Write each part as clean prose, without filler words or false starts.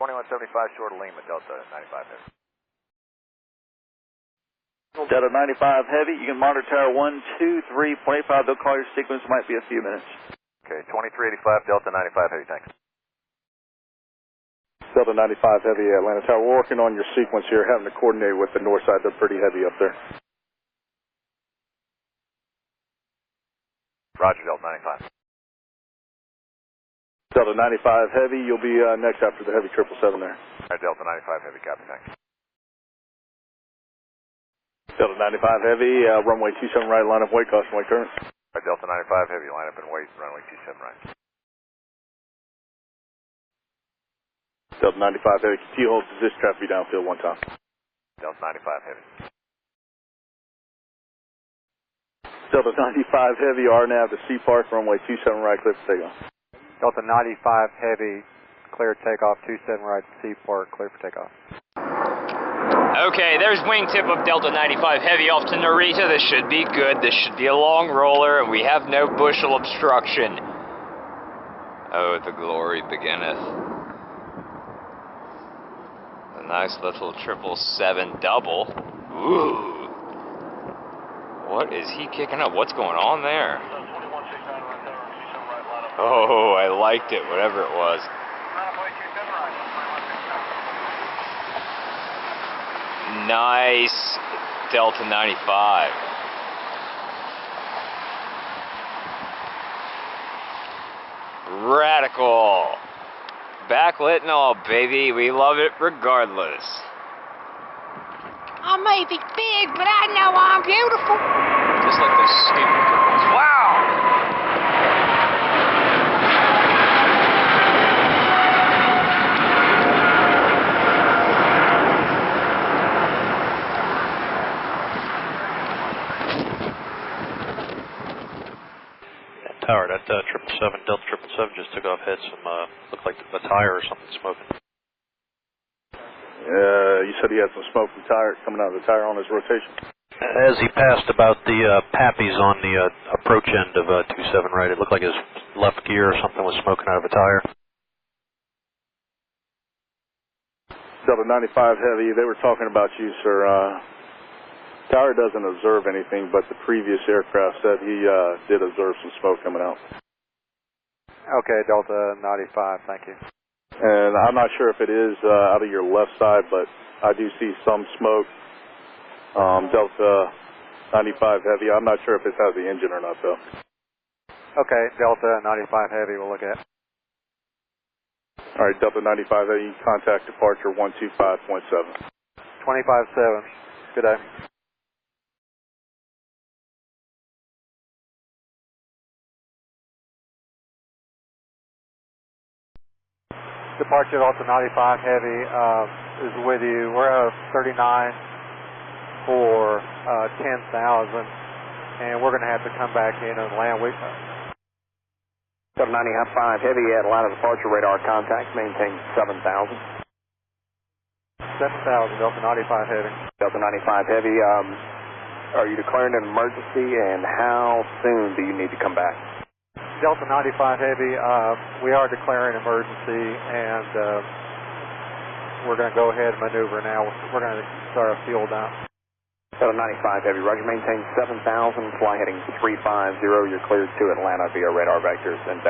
2175 short of Lima, Delta 95 Heavy. Delta 95 Heavy, you can monitor tower 123.85. They'll call your sequence, might be a few minutes. Okay, 2385 Delta 95 Heavy, thanks. Delta 95 Heavy, Atlanta Tower. We're working on your sequence here, having to coordinate with the north side. They're pretty heavy up there. Roger, Delta 95. Delta 95 Heavy, you'll be next after the Heavy 777 there. All right, Delta 95 Heavy, copy, thanks. Delta 95 Heavy, runway 27 right, line up weight, caution weight current. All right, Delta 95 Heavy, line up and wait, runway 27 right. Delta 95 Heavy, continue hold position, traffic downfield one time. Delta 95 Heavy. Delta 95 Heavy, RNAV to Sea Park, runway 27 right, clear for takeoff. Delta 95 Heavy, clear takeoff, 27 right, Sea Park, clear for takeoff. Okay, there's wingtip of Delta 95 Heavy off to Narita. This should be good. This should be a long roller, and we have no bushel obstruction. Oh, the glory beginneth. A nice little 777 double. Ooh. What is he kicking up? What's going on there? Oh, I liked it, whatever it was. Nice Delta 95. Radical. Backlit and all, baby. We love it regardless. I may be big, but I know I'm beautiful. Just like those stupid girls. Wow! Tower, that 777, Delta 777 just took off, had some, looked like a tire or something smoking. You said he had some smoke from tire coming out of the tire on his rotation. As he passed about the pappies on the approach end of 27 right, it looked like his left gear or something was smoking out of a tire. Delta 95 Heavy, they were talking about you, sir. Tower doesn't observe anything, but the previous aircraft said he did observe some smoke coming out. Okay, Delta 95, thank you. And I'm not sure if it is out of your left side, but I do see some smoke. Delta 95 Heavy, I'm not sure if it has the engine or not, though. Okay, Delta 95 Heavy, we'll look at. All right, Delta 95 Heavy, contact departure 125.7. 25-7, good day. Departure Delta 95 Heavy is with you. We're at 39 for 10,000, and we're going to have to come back in and land. Delta 95 Heavy at line of departure radar contact, maintain 7,000. 7,000, Delta 95 Heavy. Delta 95 Heavy, are you declaring an emergency, and how soon do you need to come back? Delta 95 Heavy, we are declaring emergency, and we're going to go ahead and maneuver now. We're going to start a fuel down. Delta 95 Heavy, roger, maintain 7,000, fly heading 350, you're cleared to Atlanta via radar vectors, and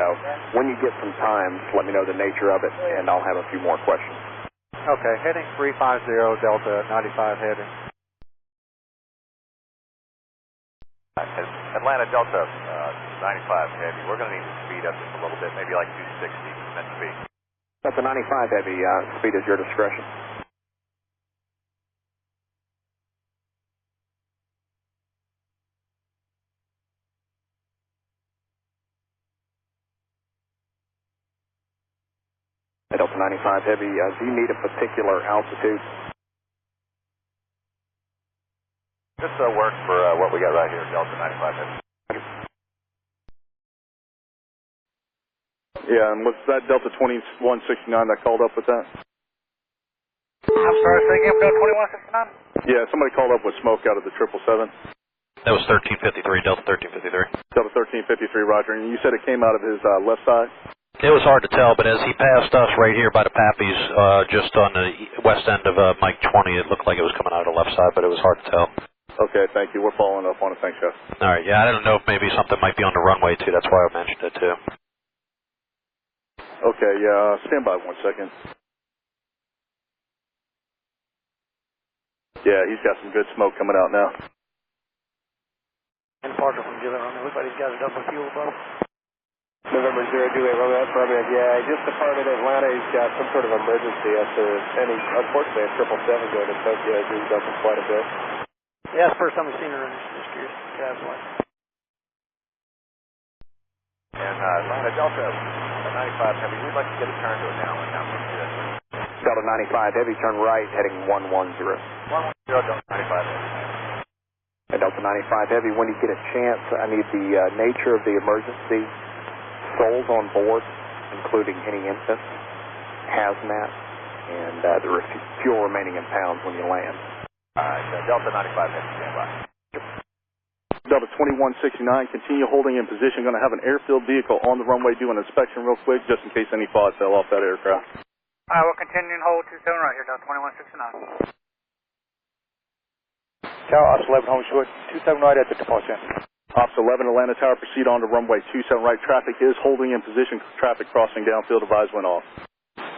when you get some time, just let me know the nature of it, and I'll have a few more questions. Okay, heading 350, Delta 95 Heavy. Atlanta Delta 95 Heavy, we're going to need to speed up just a little bit, maybe like 260 net speed. Delta 95 Heavy, speed is your discretion. Delta 95 Heavy, do you need a particular altitude? This works for what we got right here, Delta 95 Heavy. Yeah, and was that Delta 2169 that called up with that? I'm sorry, say again, Delta 2169? Yeah, somebody called up with smoke out of the 777. That was 1353, Delta 1353. Delta 1353, roger. And you said it came out of his left side? It was hard to tell, but as he passed us right here by the Pappies, just on the west end of Mike 20, it looked like it was coming out of the left side, but it was hard to tell. Okay, thank you. We're following up on it. Thanks, Jeff. All right, yeah, I don't know if maybe something might be on the runway, too. That's why I mentioned it, too. Okay, yeah, stand by 1 second. Yeah, he's got some good smoke coming out now. And Parker from Gillette Runway, looks like he's got a double fuel bottle. November 028, Romeo, that's Romeo. Yeah, just departed Atlanta. He's got some sort of emergency after, and he's unfortunately at 777 going to Tokyo. He's moved up quite a bit. Yeah, it's the first time we've seen her in this curious. Yeah, that's why. And Atlanta Delta 95 Heavy, we'd like to get a turn to it now. Delta 95 Heavy, turn right, heading 110. 110, Delta 95 Heavy. And Delta 95 Heavy, when you get a chance, I need the nature of the emergency, souls on board, including any infants, hazmat, and the fuel remaining in pounds when you land. Delta 95 Heavy, stand by. Delta 2169, continue holding in position. Going to have an airfield vehicle on the runway doing an inspection real quick, just in case any pods fell off that aircraft. We'll continue and hold 27 right here, Delta 2169. Tower Ops 11, home short, 27 right at the departure. Ops 11, Atlanta Tower, proceed on to runway 27 right. Traffic is holding in position. Traffic crossing downfield, advise when off.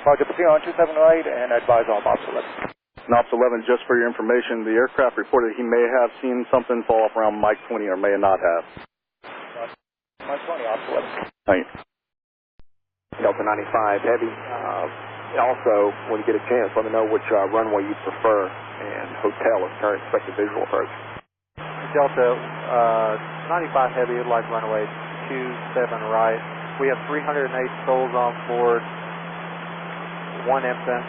Roger, proceed on 27 right and advise off Ops 11. And Ops 11, just for your information, the aircraft reported he may have seen something fall off around Mike 20 or may not have. Mike 20, Ops 11. Thank you. Delta 95 Heavy, also, when you get a chance, let me know which runway you prefer and hotel as current expected visual approach. Delta 95 Heavy, like runway 27 right. We have 308 souls on board, one infant.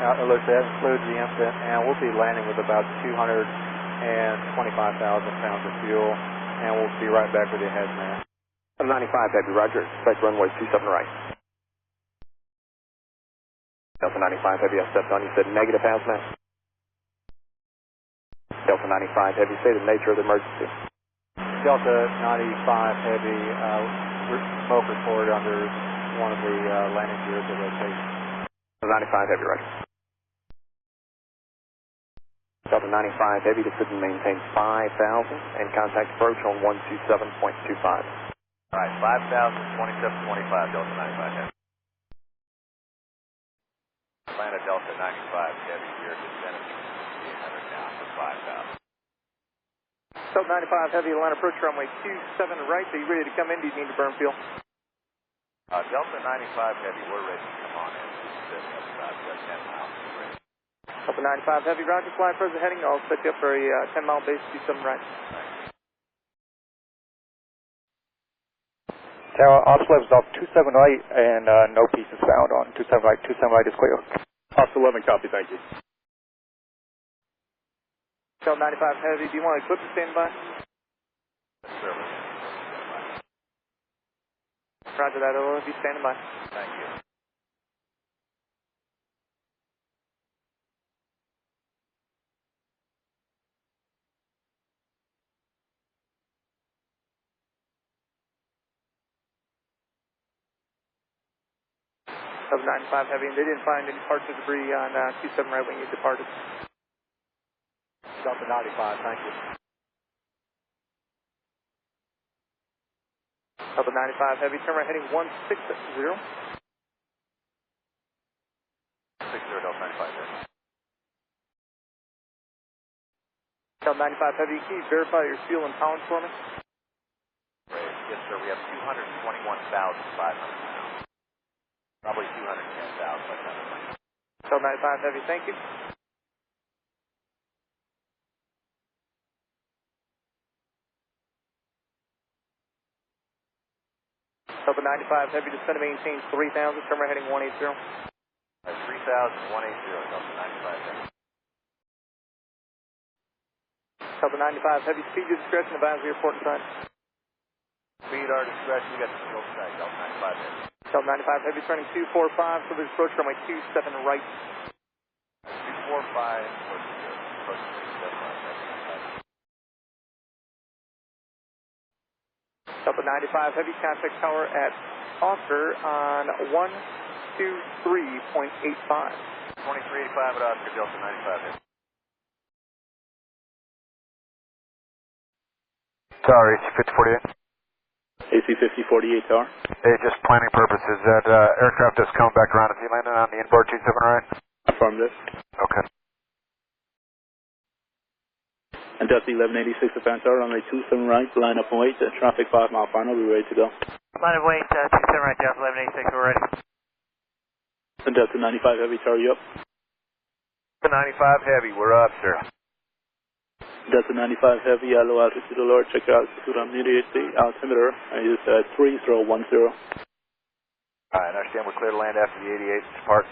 That includes the infant, and we'll be landing with about 225,000 pounds of fuel, and we'll be right back with you hazmat. 95 Heavy, roger. Expect runway 27 right. Delta 95 Heavy, I stepped on. You said negative hazmat. Delta 95 Heavy, say the nature of the emergency. Delta 95 Heavy, smoke report under one of the landing gears of rotation. 95 Heavy, right. Delta 95 Heavy, descend and maintain 5,000 and contact approach on 127.25. All right, 5,000, 2725, Delta 95 Heavy. Atlanta Delta 95 Heavy, you're descending 300 now for 5,000. Delta 95 Heavy, Atlanta approach runway 27 right. Are you ready to come in? Do you need to burn fuel? Delta 95 Heavy, we're ready to come on in. About 10 miles. Ready. Delta 95 Heavy, roger, fly further heading. I'll set you up for a 10-mile base, 27 right. Tower Ops 11 is off 27 right, and no pieces found on 27 right. 27 right is clear. Ops 11, copy, thank you. Delta 95 Heavy, do you want to equip the standby? Yes, sir. Roger that, I'll be standing by. Thank you. Delta 95 Heavy, and they didn't find any parts of debris on 27 right when you departed. Delta 95, thank you. Delta 95 Heavy, turn right heading 160. 60 Delta 95 Heavy. Delta 95 Heavy, can you verify your fuel and pounds for me? Yes, sir, we have 221,500 pounds. Probably 210,000 by the time. Delta 95 Heavy, thank you. Delta 95 Heavy, descend and maintain 3,000, turn right heading 180. 3,180, Delta 95 Heavy. Delta 95 Heavy, speed your discretion, advise your report and time. Speed our discretion, we got the fuel tonight, Delta 95 Heavy. Delta 95 Heavy, turning 245, so there's approach runway 27 right. 245, approach 27 right. Delta 95 Heavy, contact tower at Oscar on 123.85. 2385 at Oscar, Delta 95 Heavy. Sorry, it's 5048. AC 5048 tower. Hey, just planning purposes, that aircraft is coming back around. Is he landing on the inboard 27 right? Affirm this. Okay. And Delta 1186 Defense Tower, runway 27 right, line up and wait. Traffic 5 mile final, we're ready to go. Line of wait, 27 right, Delta 1186, we're ready. And Delta 95 Heavy Tower, you up? Delta 95 Heavy, we're up, sir. Delta 95 Heavy, low altitude alert, check your altitude on immediately. Altimeter is 3010. Alright, I understand we're clear to land after the 88 depart.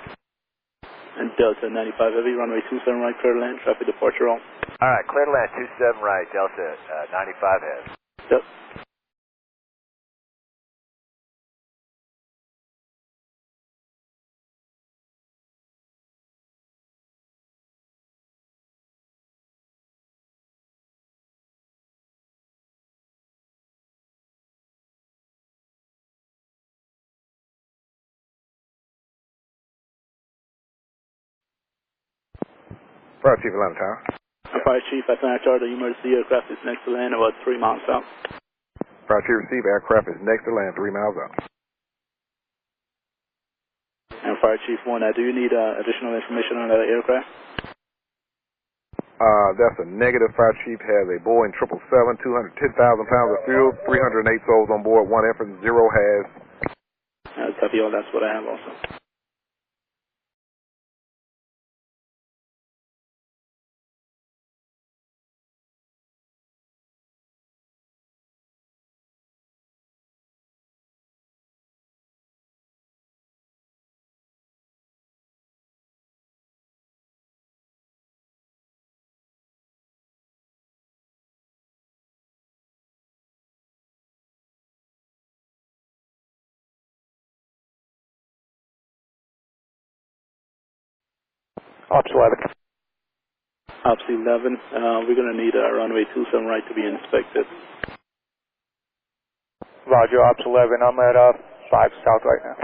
And Delta 95 Heavy, runway 27 right, clear to land, traffic departure on. Alright, clear to land 27 right, Delta 95 Heavy. Yep. Fire Chief Atlanta Tower. Fire Chief, Atlanta Tower, the emergency aircraft is next to land about 3 miles out. Fire Chief receive, aircraft is next to land 3 miles out. And Fire Chief 1, do you need additional information on that aircraft? That's a negative. Fire Chief has a Boeing 777, 210,000 pounds of fuel, 308 souls on board, 1 effort, 0 has. Copy all, that's what I have also. Ops 11. Ops 11, we're going to need runway 27 right to be inspected. Roger, Ops 11, I'm at 5 south right now.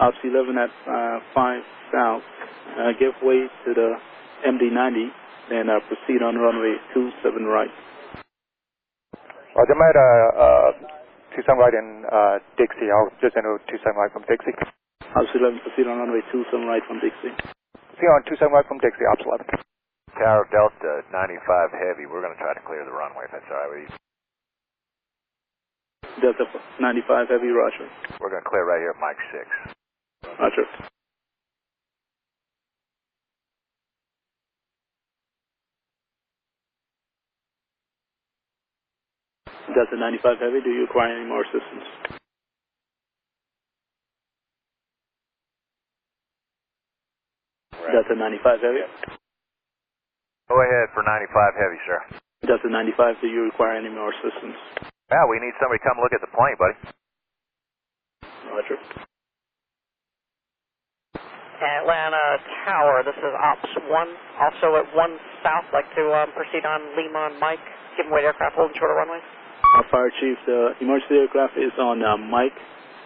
Ops 11 at 5 south, give way to the MD-90 and proceed on runway 27 right. Roger, I'm at 27 right in Dixie. I'll just enter 27 right from Dixie. Ops 11, proceed on runway 27 right from Dixie. See on 27 right from Dixie, Ops 11. Tower Delta 95 Heavy, we're going to try to clear the runway if that's alright with you. Delta 95 Heavy, roger. We're going to clear right here at Mike 6. Roger. Delta 95 Heavy, do you require any more assistance? Right. Delta 95 Heavy. Go ahead for 95 Heavy, sir. Delta 95, do you require any more assistance? Yeah, we need somebody to come look at the plane, buddy. Roger. Atlanta Tower, this is Ops 1, also at 1 south, like to proceed on Lima and Mike, give away aircraft holding shorter runways. Fire Chief, the emergency aircraft is on Mike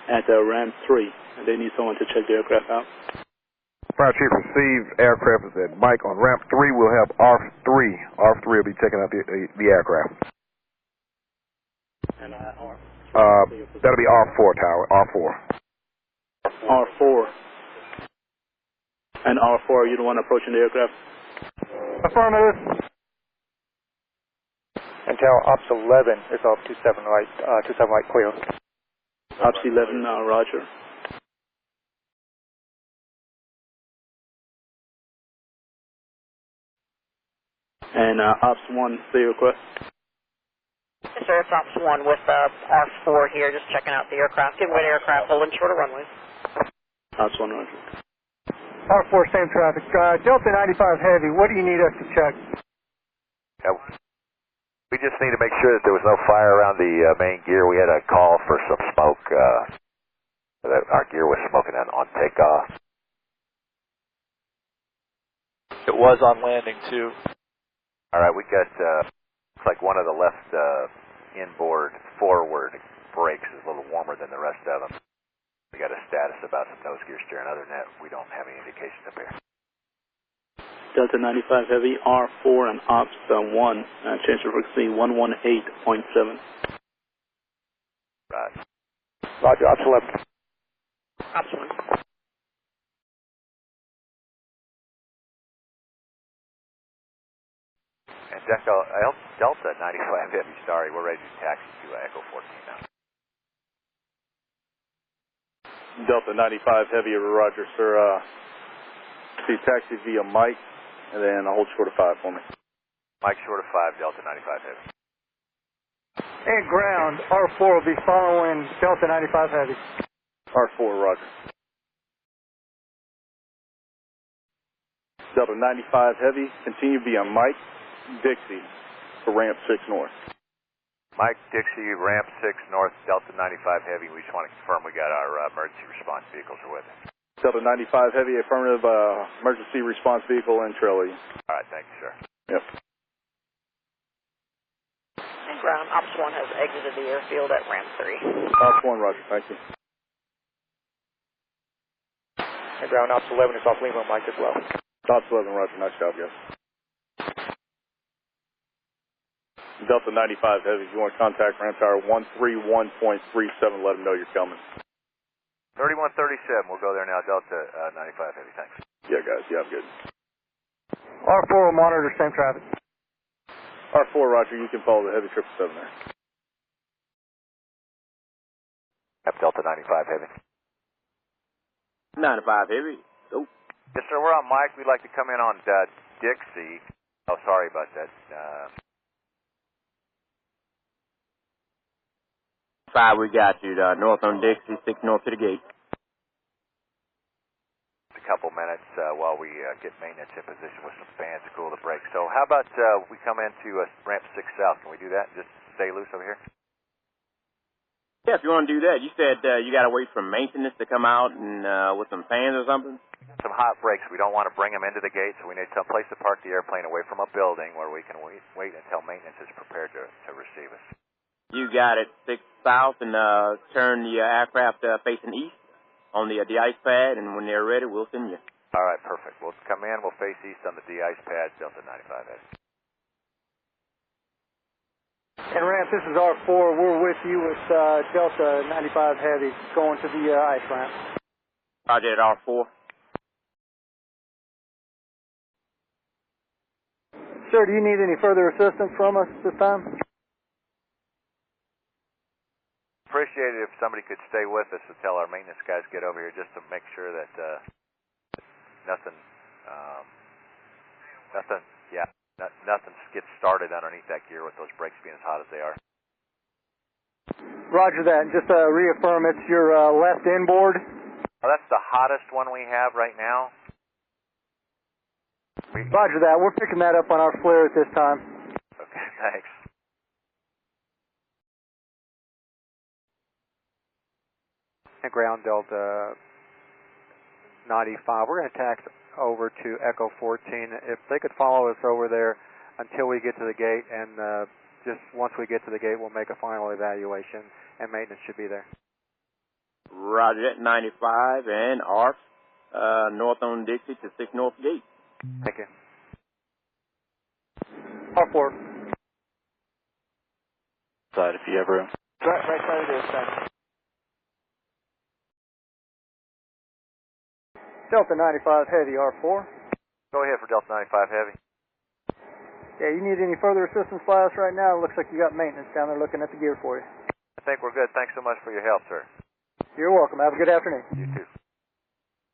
at ramp 3. They need someone to check the aircraft out. Fire Chief received, aircraft is at Mike on ramp 3. We'll have ARF-3. ARF-3 will be checking out the aircraft. And that'll be ARF-4 tower, ARF-4. R4. And R4, are you the one approaching the aircraft? Affirmative. Until Ops 11 is off 27 right clear. Ops 11, roger. And Ops 1, say your request. Yes, sir, it's Ops 1 with ARF-4 here, just checking out the aircraft, giving away aircraft holding shorter runways. Ops 1, roger. ARF-4, same traffic. Delta 95 Heavy, what do you need us to check? We just need to make sure that there was no fire around the main gear. We had a call for some smoke. That our gear was smoking on takeoff. It was on landing, too. All right, we got, looks like one of the left inboard forward brakes is a little warmer than the rest of them. We got a status about some nose gear steering. Other than that, we don't have any indications up here. Delta 95 Heavy, R4 and Ops 1, change of frequency 118.7. Right. Roger, Ops 11. Ops 1. And Delta 95 Heavy, sorry, we're ready to taxi to Echo 14 now. Delta 95 Heavy, Roger, sir. See taxi via Mike, and then hold short of 5 for me. Mike short of 5, Delta 95 Heavy. And ground, R4 will be following Delta 95 Heavy. R4, Roger. Delta 95 Heavy, continue via Mike, Dixie, for ramp 6 north. Mike, Dixie, ramp 6 north, Delta 95 Heavy. We just want to confirm we got our emergency response vehicles are with us. Delta 95 Heavy, affirmative emergency response vehicle and trailer. All right, thank you, sir. Yep. And ground, Ops 1 has exited the airfield at ramp 3. Ops 1, Roger, thank you. And ground, Ops 11 is off Lima, Mike as well. Ops 11, Roger, nice job, guys. Delta 95 Heavy, if you want to contact ramp tower 131.37, let them know you're coming. 3137, we'll go there now, Delta 95 Heavy, thanks. Yeah, guys, yeah, I'm good. R4 will monitor same traffic. R4, Roger, you can follow the Heavy 777 there. Yep, Delta 95 Heavy. 95 Heavy. Oh. Yes, sir, we're on Mike. We'd like to come in on Dixie. Oh, sorry about that. 5, we got you. North on Dixie, 6 north to the gate. A couple minutes while we get maintenance in position with some fans to cool the brakes. So how about we come into ramp 6 south? Can we do that and just stay loose over here? Yeah, if you want to do that. You said you got to wait for maintenance to come out and with some fans or something? Some hot brakes. We don't want to bring them into the gate, so we need some place to park the airplane away from a building where we can wait until maintenance is prepared to receive us. You got it. 6 south and turn the aircraft facing east on the de-ice pad, and when they're ready, we'll send you. All right, perfect. We'll come in. We'll face east on the de-ice pad, Delta 95 Heavy. And ramp, this is R4. We're with you with Delta 95 Heavy going to the ice ramp. Roger at R4. Sir, do you need any further assistance from us this time? Appreciate it if somebody could stay with us until our maintenance guys get over here, just to make sure that nothing gets started underneath that gear with those brakes being as hot as they are. Roger that. And just to reaffirm, it's your left inboard. Oh, that's the hottest one we have right now. Roger that. We're picking that up on our flare at this time. Okay, thanks. And ground Delta 95. We're going to tax over to Echo 14. If they could follow us over there until we get to the gate, and just once we get to the gate, we'll make a final evaluation, and maintenance should be there. Roger at 95 and ARF, north on Dixie to 6 north gate. Thank you. R4. Side if you have room. Right side it is, thanks. Delta 95 Heavy, R4. Go ahead for Delta 95 Heavy. Yeah, you need any further assistance by us right now? It looks like you got maintenance down there looking at the gear for you. I think we're good. Thanks so much for your help, sir. You're welcome. Have a good afternoon. You too.